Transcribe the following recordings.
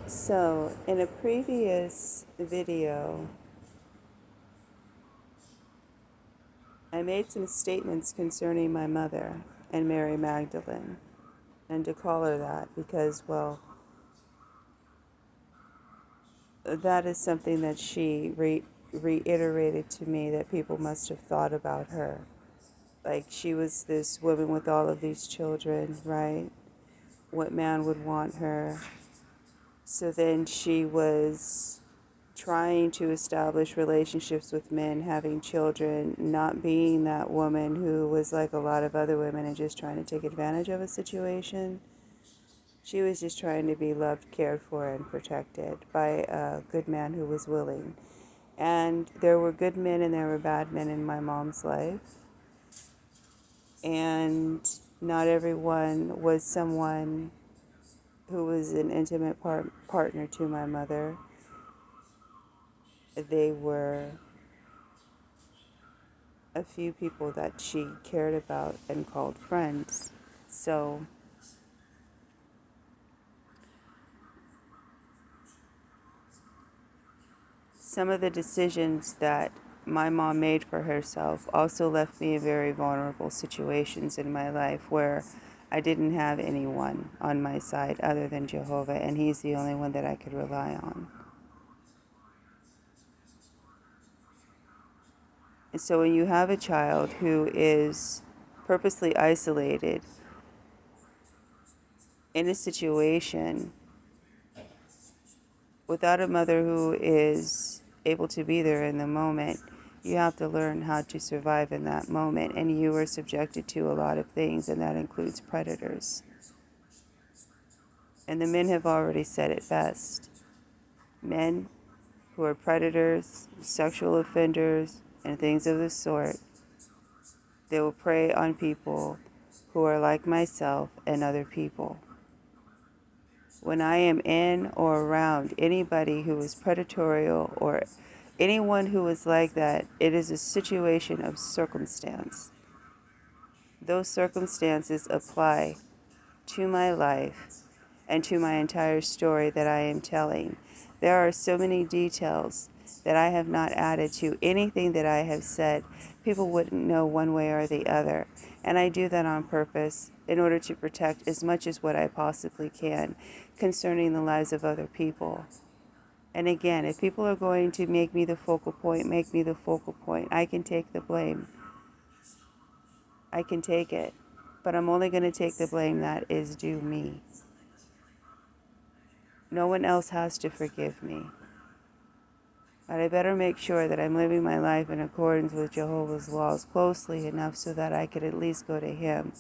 So, in a previous video, I made some statements concerning my mother and Mary Magdalene, and to call her that because, well, that is something that she reiterated to me that people must have thought about her. Like, she was this woman with all of these children, right? What man would want her? So then she was trying to establish relationships with men, having children, not being that woman who was like a lot of other women and just trying to take advantage of a situation. She was just trying to be loved, cared for, and protected by a good man who was willing. And there were good men and there were bad men in my mom's life. And not everyone was someone who was an intimate partner to my mother. They were a few people that she cared about and called friends. So some of the decisions that my mom made for herself also left me in very vulnerable situations in my life where I didn't have anyone on my side other than Jehovah, and He's the only one that I could rely on. And so when you have a child who is purposely isolated in a situation without a mother who is able to be there in the moment, you have to learn how to survive in that moment. And you are subjected to a lot of things, and that includes predators. And the men have already said it best. Men who are predators, sexual offenders, and things of the sort, they will prey on people who are like myself and other people. When I am in or around anybody who is predatory or anyone who is like that, it is a situation of circumstance. Those circumstances apply to my life and to my entire story that I am telling. There are so many details that I have not added to anything that I have said. People wouldn't know one way or the other. And I do that on purpose in order to protect as much as what I possibly can concerning the lives of other people. And again, if people are going to make me the focal point, make me the focal point. I can take the blame. I can take it. But I'm only going to take the blame that is due me. No one else has to forgive me. But I better make sure that I'm living my life in accordance with Jehovah's laws closely enough so that I could at least go to Him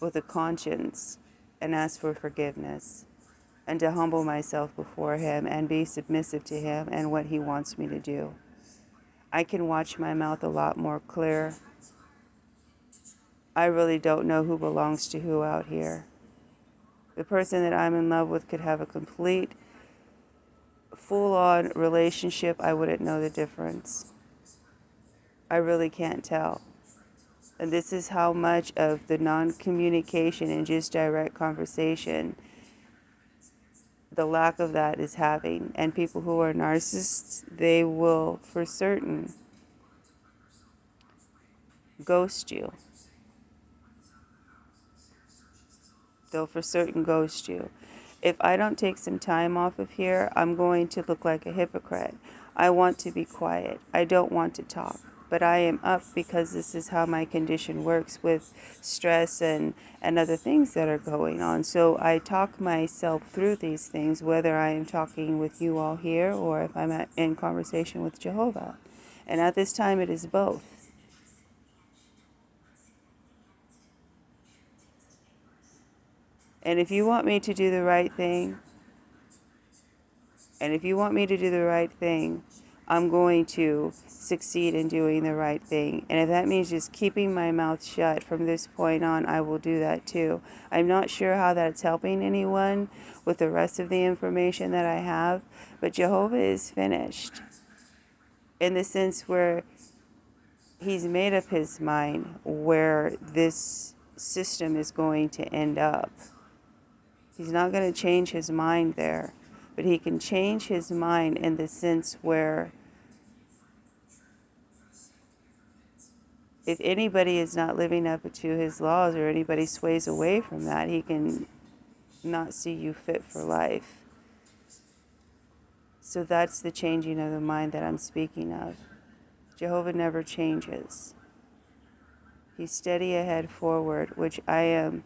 with a conscience and ask for forgiveness and to humble myself before Him and be submissive to Him and what He wants me to do. I can watch my mouth a lot more clear. I really don't know who belongs to who out here. The person that I'm in love with could have a complete full-on relationship. I wouldn't know the difference. I really can't tell. And this is how much of the non-communication and just direct conversation, the lack of that is having. And people who are narcissists, they will for certain ghost you. They'll for certain ghost you. If I don't take some time off of here, I'm going to look like a hypocrite. I want to be quiet. I don't want to talk. But I am up because this is how my condition works with stress and other things that are going on. So I talk myself through these things, whether I am talking with you all here or if I'm in conversation with Jehovah. And at this time, it is both. And if you want me to do the right thing, and if you want me to do the right thing, I'm going to succeed in doing the right thing. And if that means just keeping my mouth shut from this point on, I will do that too. I'm not sure how that's helping anyone with the rest of the information that I have, but Jehovah is finished in the sense where He's made up His mind where this system is going to end up. He's not going to change his mind there, but he can change his mind in the sense where if anybody is not living up to his laws or anybody sways away from that, he can not see you fit for life. So that's the changing of the mind that I'm speaking of. Jehovah never changes. He's steady ahead forward, which I am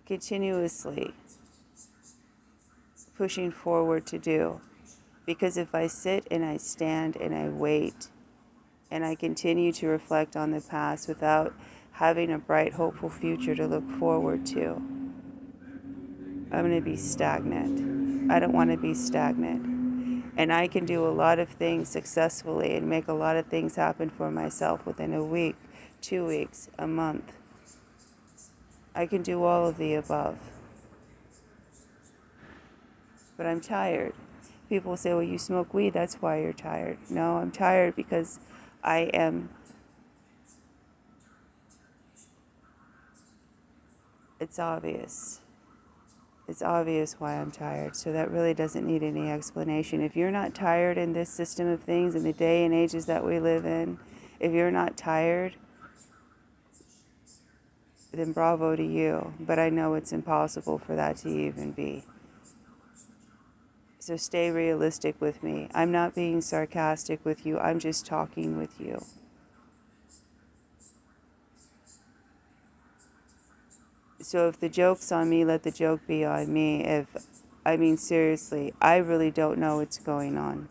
continuously pushing forward to do. Because if I sit and I stand and I wait and I continue to reflect on the past without having a bright, hopeful future to look forward to, I'm going to be stagnant. I don't want to be stagnant. And I can do a lot of things successfully and make a lot of things happen for myself within a week, 2 weeks, a month. I can do all of the above. But I'm tired. People say, well, you smoke weed, that's why you're tired. No, I'm tired because it's obvious. It's obvious why I'm tired, so that really doesn't need any explanation. If you're not tired in this system of things, in the day and ages that we live in, if you're not tired, then bravo to you. But I know it's impossible for that to even be. So stay realistic with me. I'm not being sarcastic with you. I'm just talking with you. So if the joke's on me, let the joke be on me. Seriously, I really don't know what's going on.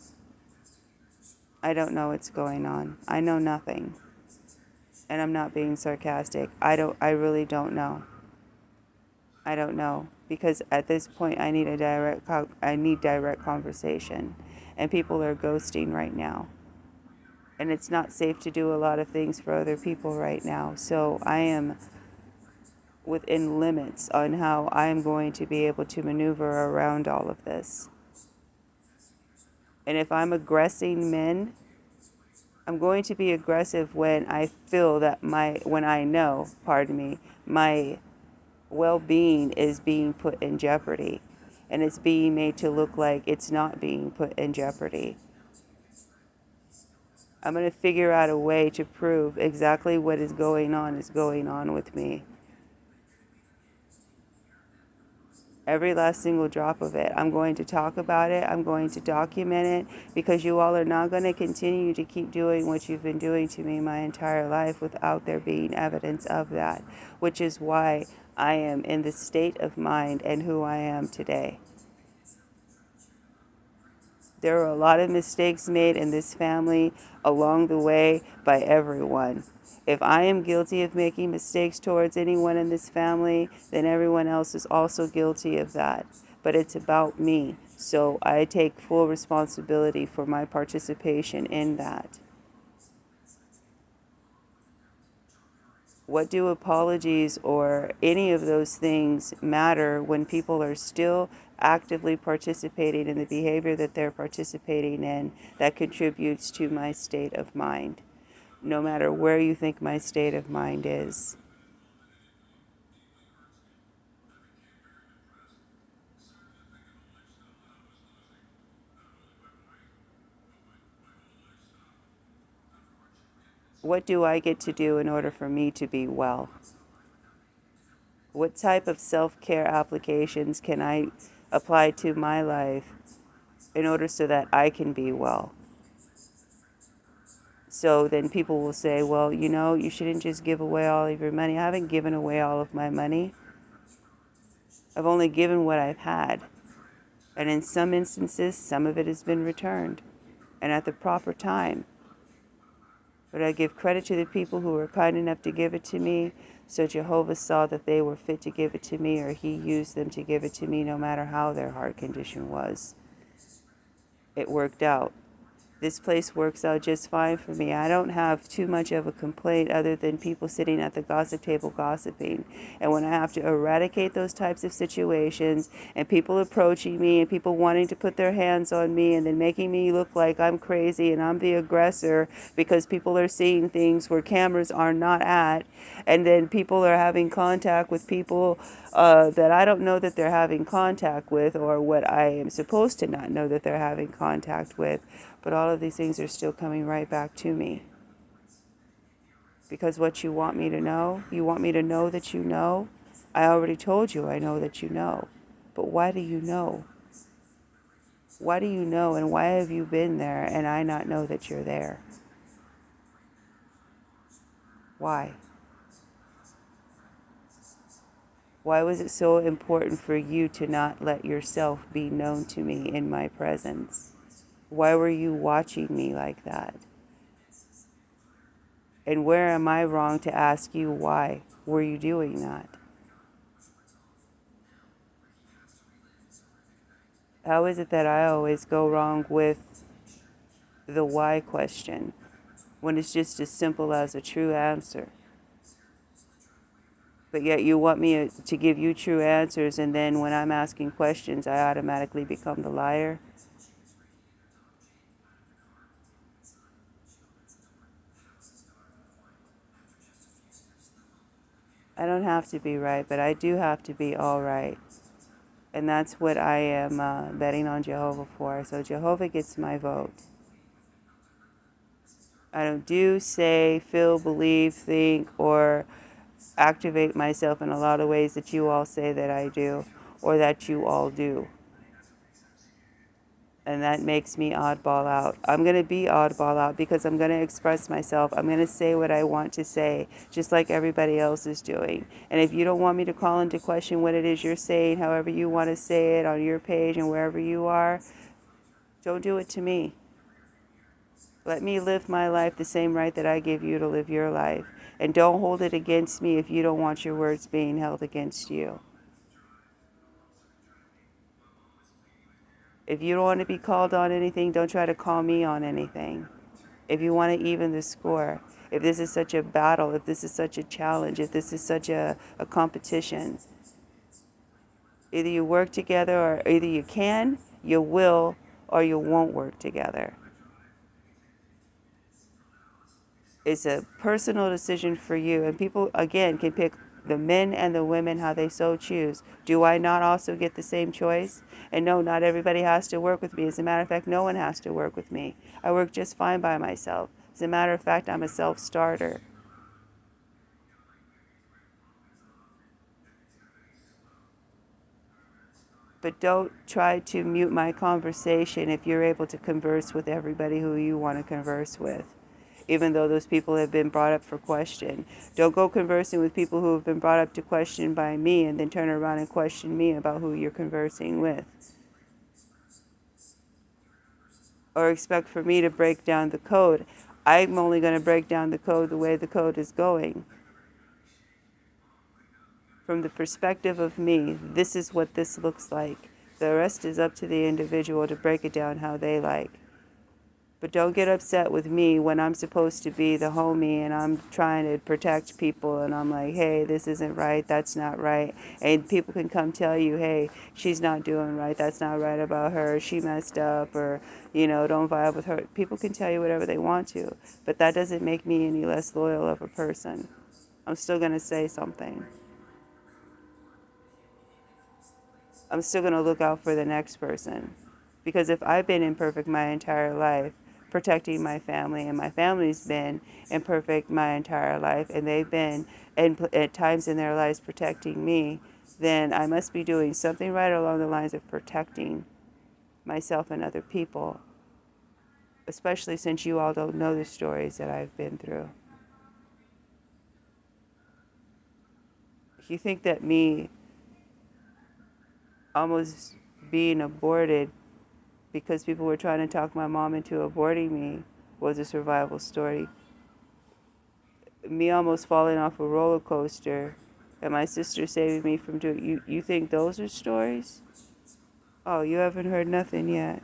I don't know what's going on. I know nothing. And I'm not being sarcastic. I really don't know. I don't know. Because at this point, I need direct conversation. And people are ghosting right now. And it's not safe to do a lot of things for other people right now. So I am within limits on how I'm going to be able to maneuver around all of this. And if I'm aggressing men, I'm going to be aggressive when I feel that my well-being is being put in jeopardy. And it's being made to look like it's not being put in jeopardy. I'm going to figure out a way to prove exactly what is going on with me. Every last single drop of it. I'm going to talk about it. I'm going to document it because you all are not going to continue to keep doing what you've been doing to me my entire life without there being evidence of that, which is why I am in the state of mind and who I am today. There are a lot of mistakes made in this family along the way by everyone. If I am guilty of making mistakes towards anyone in this family, then everyone else is also guilty of that. But it's about me, so I take full responsibility for my participation in that. What do apologies or any of those things matter when people are still actively participating in the behavior that they're participating in that contributes to my state of mind, no matter where you think my state of mind is? What do I get to do in order for me to be well? What type of self-care applications can I apply to my life in order so that I can be well? So then people will say, well, you shouldn't just give away all of your money. I haven't given away all of my money. I've only given what I've had. And in some instances, some of it has been returned and at the proper time. But I give credit to the people who were kind enough to give it to me. So Jehovah saw that they were fit to give it to me, or he used them to give it to me no matter how their heart condition was. It worked out. This place works out just fine for me. I don't have too much of a complaint other than people sitting at the gossip table gossiping. And when I have to eradicate those types of situations and people approaching me and people wanting to put their hands on me and then making me look like I'm crazy and I'm the aggressor because people are seeing things where cameras are not at, and then people are having contact with people that I don't know that they're having contact with, or what I am supposed to not know that they're having contact with. But all of these things are still coming right back to me. Because what you want me to know, you want me to know that you know. I already told you I know that you know. But why do you know? Why do you know, and why have you been there and I not know that you're there? Why? Why was it so important for you to not let yourself be known to me in my presence? Why were you watching me like that? And where am I wrong to ask you why were you doing that? How is it that I always go wrong with the why question when it's just as simple as a true answer? But yet you want me to give you true answers, and then when I'm asking questions, I automatically become the liar? I don't have to be right, but I do have to be all right. And that's what I am betting on Jehovah for. So Jehovah gets my vote. I don't do, say, feel, believe, think, or activate myself in a lot of ways that you all say that I do, or that you all do. And that makes me oddball out. I'm going to be oddball out because I'm going to express myself. I'm going to say what I want to say, just like everybody else is doing. And if you don't want me to call into question what it is you're saying, however you want to say it on your page and wherever you are, don't do it to me. Let me live my life the same right that I give you to live your life. And don't hold it against me if you don't want your words being held against you. If you don't want to be called on anything, don't try to call me on anything. If you want to even the score, if this is such a battle, if this is such a challenge, if this is such a competition, either you work together, or either you can, you will, or you won't work together. It's a personal decision for you. And people, again, can pick the men and the women how they so choose. Do I not also get the same choice? And no, not everybody has to work with me. As a matter of fact, no one has to work with me. I work just fine by myself. As a matter of fact, I'm a self-starter. But don't try to mute my conversation if you're able to converse with everybody who you want to converse with, even though those people have been brought up for question. Don't go conversing with people who have been brought up to question by me and then turn around and question me about who you're conversing with. Or expect for me to break down the code. I'm only going to break down the code the way the code is going. From the perspective of me, this is what this looks like. The rest is up to the individual to break it down how they like. But don't get upset with me when I'm supposed to be the homie and I'm trying to protect people and I'm like, hey, this isn't right, that's not right. And people can come tell you, hey, she's not doing right, that's not right about her, she messed up, or, don't vibe with her. People can tell you whatever they want to, but that doesn't make me any less loyal of a person. I'm still going to say something. I'm still going to look out for the next person. Because if I've been imperfect my entire life, protecting my family, and my family's been imperfect my entire life, and they've been at times in their lives protecting me, then I must be doing something right along the lines of protecting myself and other people, especially since you all don't know the stories that I've been through. If you think that me almost being aborted because people were trying to talk my mom into aborting me was a survival story, me almost falling off a roller coaster and my sister saving me from doing, you think those are stories? Oh, you haven't heard nothing yet.